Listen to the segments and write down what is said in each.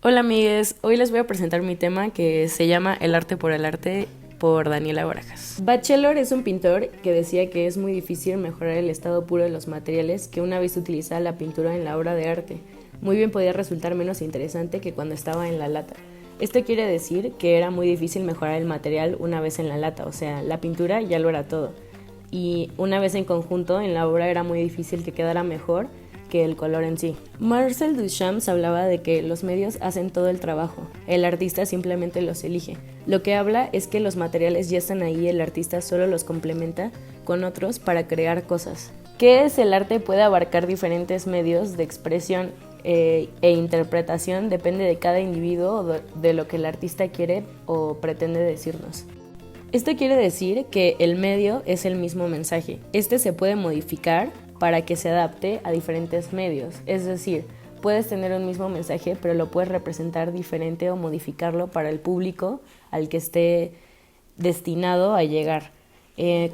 Hola amigues, hoy les voy a presentar mi tema que se llama El arte por el arte por Daniela Barajas. Bachelor es un pintor que decía que es muy difícil mejorar el estado puro de los materiales que una vez utilizada la pintura en la obra de arte. Muy bien podía resultar menos interesante que cuando estaba en la lata. Esto quiere decir que era muy difícil mejorar el material una vez en la lata, o sea, la pintura ya lo era todo. Y una vez en conjunto en la obra era muy difícil que quedara mejor que el color en sí. Marcel Duchamp hablaba de que los medios hacen todo el trabajo, el artista simplemente los elige. Lo que habla es que los materiales ya están ahí, el artista solo los complementa con otros para crear cosas. ¿Qué es el arte? Puede abarcar diferentes medios de expresión e interpretación, depende de cada individuo o de lo que el artista quiere o pretende decirnos. Esto quiere decir que el medio es el mismo mensaje. Este se puede modificar para que se adapte a diferentes medios. Es decir, puedes tener un mismo mensaje, pero lo puedes representar diferente o modificarlo para el público al que esté destinado a llegar,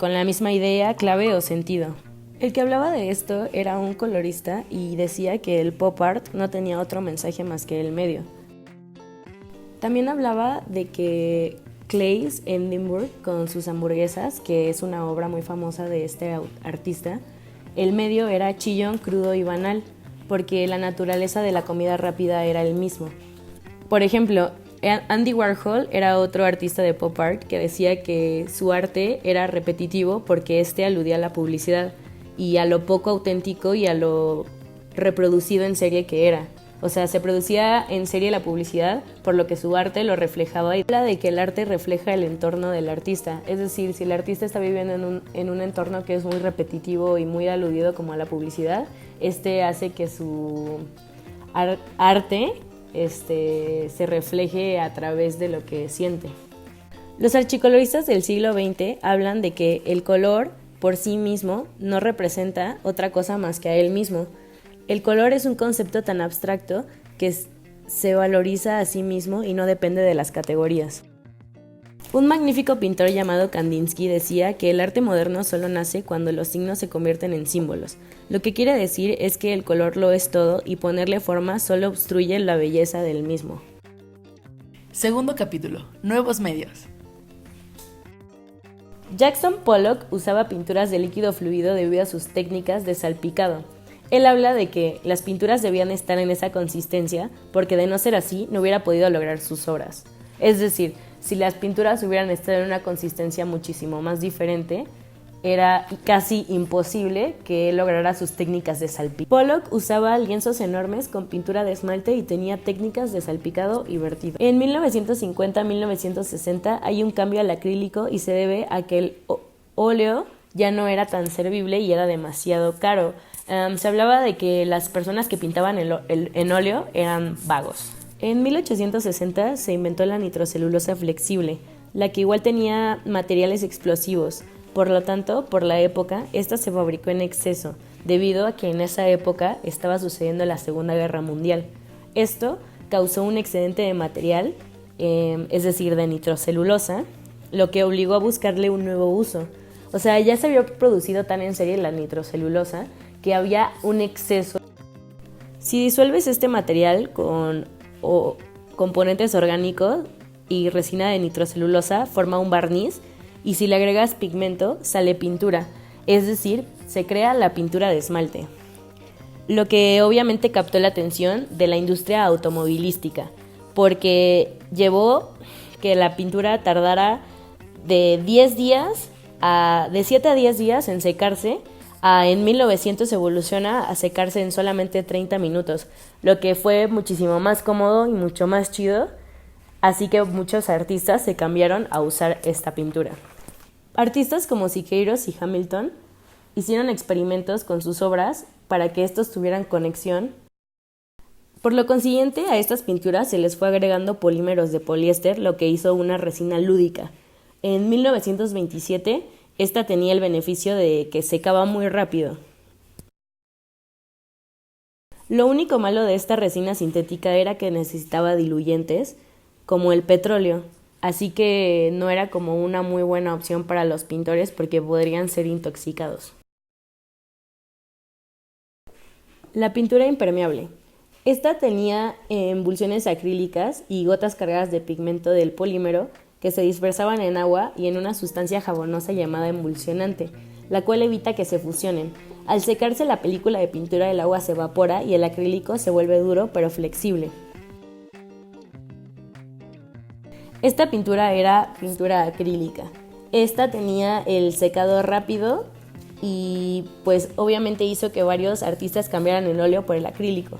con la misma idea, clave o sentido. El que hablaba de esto era un colorista y decía que el pop art no tenía otro mensaje más que el medio. También hablaba de que Claes Edinburgh con sus hamburguesas, que es una obra muy famosa de este artista, el medio era chillón, crudo y banal, porque la naturaleza de la comida rápida era el mismo. Por ejemplo, Andy Warhol era otro artista de pop art que decía que su arte era repetitivo porque este aludía a la publicidad y a lo poco auténtico y a lo reproducido en serie que era. O sea, se producía en serie la publicidad, por lo que su arte lo reflejaba. Y habla de que el arte refleja el entorno del artista. Es decir, si el artista está viviendo en un entorno que es muy repetitivo y muy aludido como a la publicidad, este hace que su arte se refleje a través de lo que siente. Los archicoloristas del siglo XX hablan de que el color por sí mismo no representa otra cosa más que a él mismo. El color es un concepto tan abstracto que se valoriza a sí mismo y no depende de las categorías. Un magnífico pintor llamado Kandinsky decía que el arte moderno solo nace cuando los signos se convierten en símbolos. Lo que quiere decir es que el color lo es todo y ponerle forma solo obstruye la belleza del mismo. Segundo capítulo, nuevos medios. Jackson Pollock usaba pinturas de líquido fluido debido a sus técnicas de salpicado. Él habla de que las pinturas debían estar en esa consistencia porque de no ser así no hubiera podido lograr sus obras. Es decir, si las pinturas hubieran estado en una consistencia muchísimo más diferente, era casi imposible que él lograra sus técnicas de salpicado. Pollock usaba lienzos enormes con pintura de esmalte y tenía técnicas de salpicado y vertido. En 1950-1960 hay un cambio al acrílico y se debe a que el óleo ya no era tan servible y era demasiado caro. Se hablaba de que las personas que pintaban en óleo eran vagos. En 1860 se inventó la nitrocelulosa flexible, la que igual tenía materiales explosivos. Por lo tanto, por la época, esta se fabricó en exceso, debido a que en esa época estaba sucediendo la Segunda Guerra Mundial. Esto causó un excedente de material, es decir, de nitrocelulosa, lo que obligó a buscarle un nuevo uso. O sea, ya se había producido tan en serie la nitrocelulosa que había un exceso. Si disuelves este material con componentes orgánicos y resina de nitrocelulosa, forma un barniz, y si le agregas pigmento, sale pintura, es decir, se crea la pintura de esmalte. Lo que obviamente captó la atención de la industria automovilística, porque llevó que la pintura tardara de 7 a 10 días en secarse. En 1900 evoluciona a secarse en solamente 30 minutos, lo que fue muchísimo más cómodo y mucho más chido, así que muchos artistas se cambiaron a usar esta pintura. Artistas como Siqueiros y Hamilton hicieron experimentos con sus obras para que estos tuvieran conexión. Por lo consiguiente, a estas pinturas se les fue agregando polímeros de poliéster, lo que hizo una resina lúdica. En 1927, esta tenía el beneficio de que secaba muy rápido. Lo único malo de esta resina sintética era que necesitaba diluyentes, como el petróleo, así que no era como una muy buena opción para los pintores porque podrían ser intoxicados. La pintura impermeable. Esta tenía emulsiones acrílicas y gotas cargadas de pigmento del polímero que se dispersaban en agua y en una sustancia jabonosa llamada emulsionante, la cual evita que se fusionen. Al secarse la película de pintura, el agua se evapora y el acrílico se vuelve duro pero flexible. Esta pintura era pintura acrílica. Esta tenía el secado rápido y pues obviamente hizo que varios artistas cambiaran el óleo por el acrílico.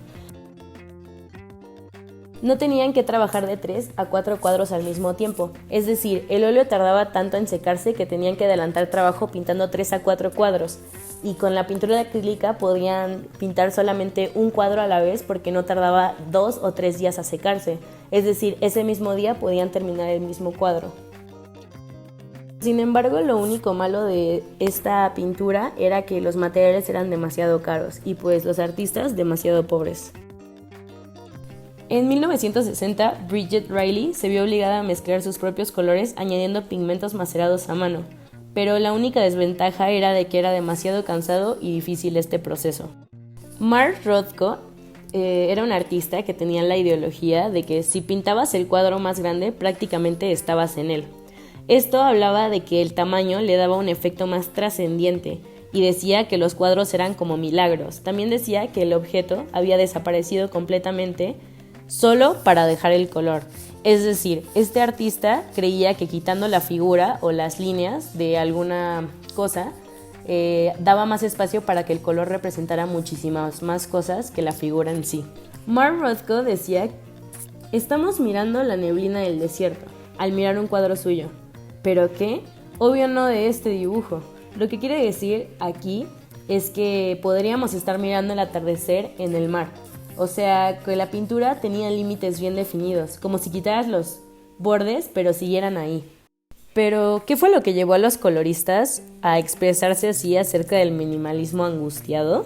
No tenían que trabajar de 3 a 4 cuadros al mismo tiempo, es decir, el óleo tardaba tanto en secarse que tenían que adelantar trabajo pintando 3 a 4 cuadros, y con la pintura acrílica podían pintar solamente un cuadro a la vez porque no tardaba 2 o 3 días a secarse, es decir, ese mismo día podían terminar el mismo cuadro. Sin embargo, lo único malo de esta pintura era que los materiales eran demasiado caros y pues los artistas demasiado pobres. En 1960, Bridget Riley se vio obligada a mezclar sus propios colores añadiendo pigmentos macerados a mano, pero la única desventaja era de que era demasiado cansado y difícil este proceso. Mark Rothko era un artista que tenía la ideología de que si pintabas el cuadro más grande, prácticamente estabas en él. Esto hablaba de que el tamaño le daba un efecto más trascendiente y decía que los cuadros eran como milagros. También decía que el objeto había desaparecido completamente solo para dejar el color. Es decir, este artista creía que quitando la figura o las líneas de alguna cosa daba más espacio para que el color representara muchísimas más cosas que la figura en sí. Mark Rothko decía: estamos mirando la neblina del desierto al mirar un cuadro suyo. ¿Pero qué? Obvio no de este dibujo. Lo que quiere decir aquí es que podríamos estar mirando el atardecer en el mar. O sea, que la pintura tenía límites bien definidos, como si quitaras los bordes, pero siguieran ahí. Pero, ¿qué fue lo que llevó a los coloristas a expresarse así acerca del minimalismo angustiado?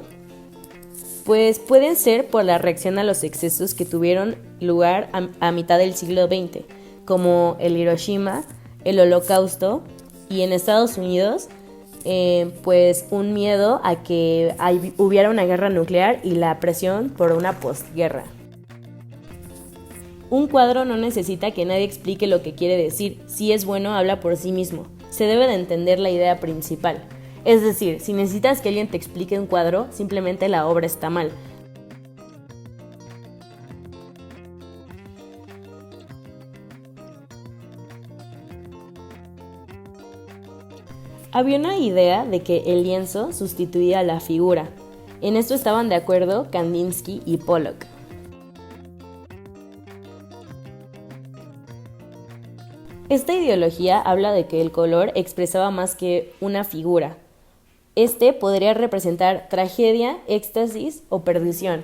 Pues pueden ser por la reacción a los excesos que tuvieron lugar a mitad del siglo XX, como el Hiroshima, el Holocausto, y en Estados Unidos, pues un miedo a que hubiera una guerra nuclear y la presión por una postguerra. Un cuadro no necesita que nadie explique lo que quiere decir. Si es bueno, habla por sí mismo. Se debe de entender la idea principal. Es decir, si necesitas que alguien te explique un cuadro, simplemente la obra está mal. Había una idea de que el lienzo sustituía a la figura. En esto estaban de acuerdo Kandinsky y Pollock. Esta ideología habla de que el color expresaba más que una figura. Este podría representar tragedia, éxtasis o perdición.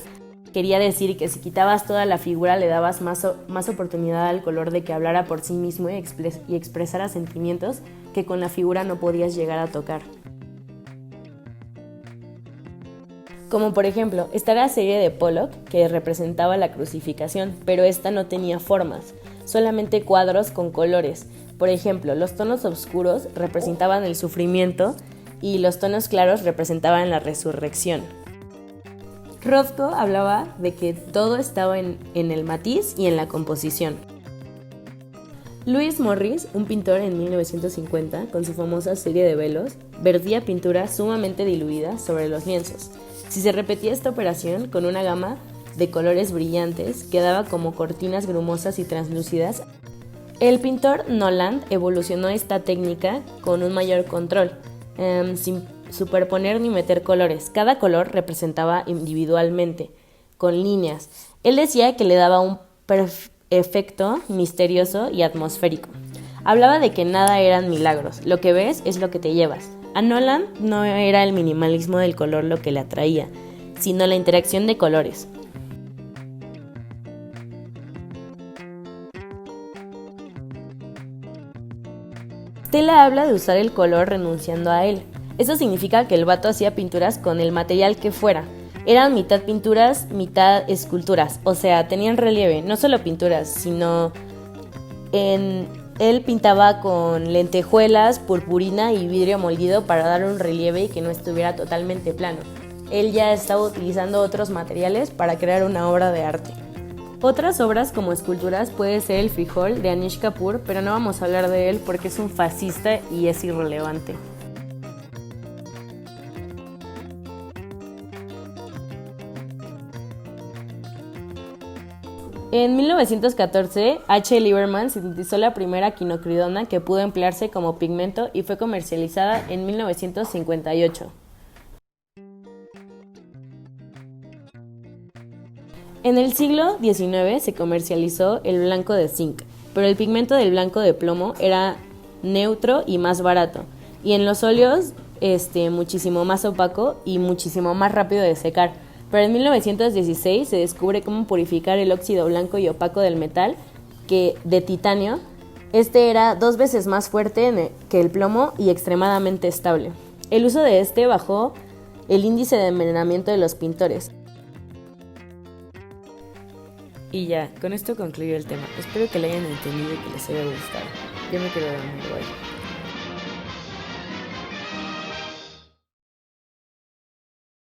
Quería decir que si quitabas toda la figura le dabas más oportunidad al color de que hablara por sí mismo y expresara sentimientos que con la figura no podías llegar a tocar. Como por ejemplo, está la serie de Pollock que representaba la crucificación, pero esta no tenía formas, solamente cuadros con colores. Por ejemplo, los tonos oscuros representaban el sufrimiento y los tonos claros representaban la resurrección. Rothko hablaba de que todo estaba en el matiz y en la composición. Louis Morris, un pintor en 1950, con su famosa serie de velos, vertía pintura sumamente diluida sobre los lienzos. Si se repetía esta operación con una gama de colores brillantes, quedaba como cortinas grumosas y translúcidas. El pintor Noland evolucionó esta técnica con un mayor control, sin superponer ni meter colores. Cada color representaba individualmente, con líneas. Él decía que le daba un efecto misterioso y atmosférico. Hablaba de que nada eran milagros, lo que ves es lo que te llevas. A Noland no era el minimalismo del color lo que le atraía, sino la interacción de colores. Stella habla de usar el color renunciando a él. Eso significa que el vato hacía pinturas con el material que fuera. Eran mitad pinturas, mitad esculturas, o sea, tenían relieve, no solo pinturas, sino él pintaba con lentejuelas, purpurina y vidrio molido para dar un relieve y que no estuviera totalmente plano. él ya estaba utilizando otros materiales para crear una obra de arte. Otras obras como esculturas puede ser el frijol de Anish Kapoor, pero no vamos a hablar de él porque es un fascista y es irrelevante. En 1914, H. Lieberman sintetizó la primera quinocridona que pudo emplearse como pigmento y fue comercializada en 1958. En el siglo XIX se comercializó el blanco de zinc, pero el pigmento del blanco de plomo era neutro y más barato, y en los óleos muchísimo más opaco y muchísimo más rápido de secar. Pero en 1916 se descubre cómo purificar el óxido blanco y opaco del metal, que de titanio. Este era 2 veces más fuerte que el plomo y extremadamente estable. El uso de bajó el índice de envenenamiento de los pintores. Y ya, con esto concluyo el tema. Espero que lo hayan entendido y que les haya gustado. Yo me quiero dormir, bye.